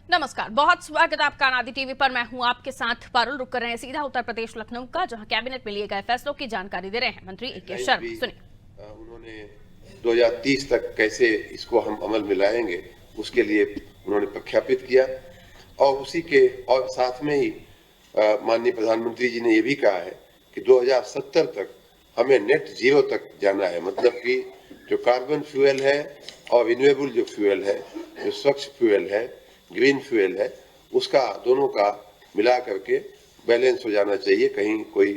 नमस्कार, बहुत स्वागत है आपका आदि टीवी पर। मैं हूं आपके साथ पारुल। रुक कर रहे हैं सीधा उत्तर प्रदेश लखनऊ का, जहां कैबिनेट में लिए गए फैसलों की जानकारी दे रहे हैं मंत्री ए.के. शर्मा। सुनिए। उन्होंने 2030 तक कैसे इसको हम अमल में लाएंगे उसके लिए उन्होंने प्रख्यापित किया और उसी के और साथ में ही माननीय प्रधानमंत्री जी ने ये भी कहा है कि 2070 तक हमें नेट जीरो तक जाना है। मतलब कि जो कार्बन फ्यूल है और रिन्यूएबल जो फ्यूल है, जो स्वच्छ फ्यूल है, ग्रीन फ्यूल है, उसका दोनों का मिला करके बैलेंस हो जाना चाहिए। कहीं कोई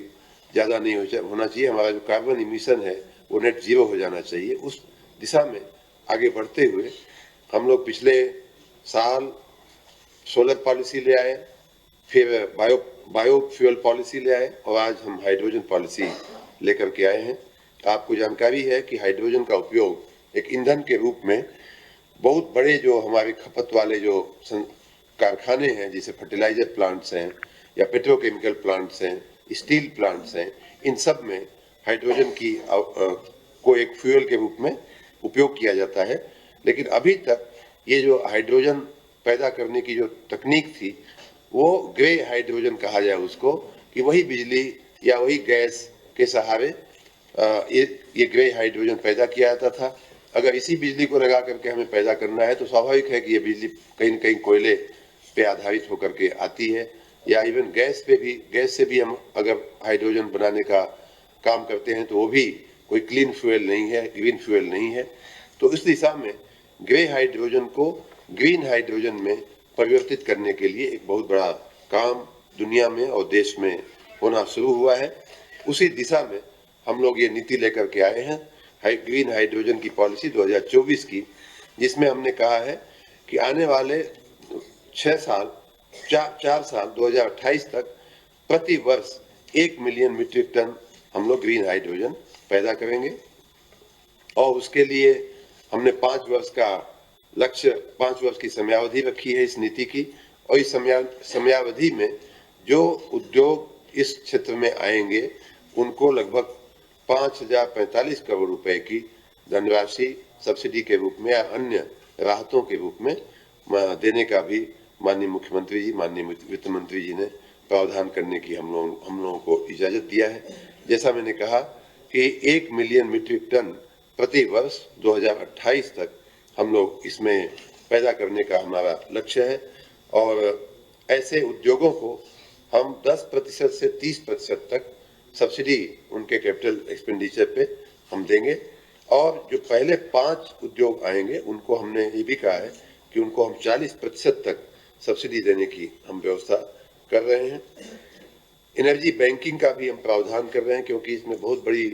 ज़्यादा नहीं होना चाहिए। हमारा जो कार्बन इमिशन है वो नेट जीरो हो जाना चाहिए। उस दिशा में आगे बढ़ते हुए हम लोग पिछले साल सोलर पॉलिसी ले आए, फिर बायोफ्यूल पॉलिसी ले आए और आज हम हाइड्रोजन पॉलिसी लेकर के आए हैं। आपको जानकारी है कि हाइड्रोजन का उपयोग एक ईंधन के रूप में बहुत बड़े जो हमारे खपत वाले जो कारखाने हैं, जैसे फर्टिलाइजर प्लांट्स हैं या पेट्रोकेमिकल प्लांट्स हैं, स्टील प्लांट्स हैं, इन सब में हाइड्रोजन की को एक फ्यूल के रूप में उपयोग किया जाता है। लेकिन अभी तक ये जो हाइड्रोजन पैदा करने की जो तकनीक थी वो ग्रे हाइड्रोजन कहा जाए उसको, कि वही बिजली या वही गैस के सहारे ये ग्रे हाइड्रोजन पैदा किया जाता था। अगर इसी बिजली को लगा करके हमें पैदा करना है तो स्वाभाविक है कि ये बिजली कहीं न कहीं कोयले पे आधारित होकर के आती है, या इवन गैस से भी हम अगर हाइड्रोजन बनाने का काम करते हैं तो वो भी कोई क्लीन फ्यूल नहीं है, ग्रीन फ्यूल नहीं है। तो इस दिशा में ग्रे हाइड्रोजन को ग्रीन हाइड्रोजन में परिवर्तित करने के लिए एक बहुत बड़ा काम दुनिया में और देश में होना शुरू हुआ है। उसी दिशा में हम लोग ये नीति लेकर के आए हैं, ग्रीन हाइड्रोजन की पॉलिसी 2024 की, जिसमें हमने कहा है कि आने वाले 4 साल 2028 तक प्रति वर्ष 1 मिलियन मीट्रिक टन हम लोग ग्रीन हाइड्रोजन पैदा करेंगे। और उसके लिए हमने 5 वर्ष का लक्ष्य, 5 वर्ष की समयावधि रखी है इस नीति की। और इस समयावधि में जो उद्योग इस क्षेत्र में आएंगे उनको लगभग 5,045 करोड़ रुपए की धनराशि सब्सिडी के रूप में या अन्य राहतों के रूप में देने का भी माननीय मुख्यमंत्री जी, माननीय वित्त मंत्री जी ने प्रावधान करने की हम लोगों को इजाजत दिया है। जैसा मैंने कहा कि 1 मिलियन मीट्रिक टन प्रति वर्ष 2028 तक हम लोग इसमें पैदा करने का हमारा लक्ष्य है। और ऐसे उद्योगों को हम 10% से 30% तक सब्सिडी उनके कैपिटल एक्सपेंडिचर पे हम देंगे। और जो पहले 5 उद्योग आएंगे उनको हमने ये भी कहा है कि उनको हम 40% तक सब्सिडी देने की हम व्यवस्था कर रहे हैं। एनर्जी बैंकिंग का भी हम प्रावधान कर रहे हैं, क्योंकि इसमें बहुत बड़ी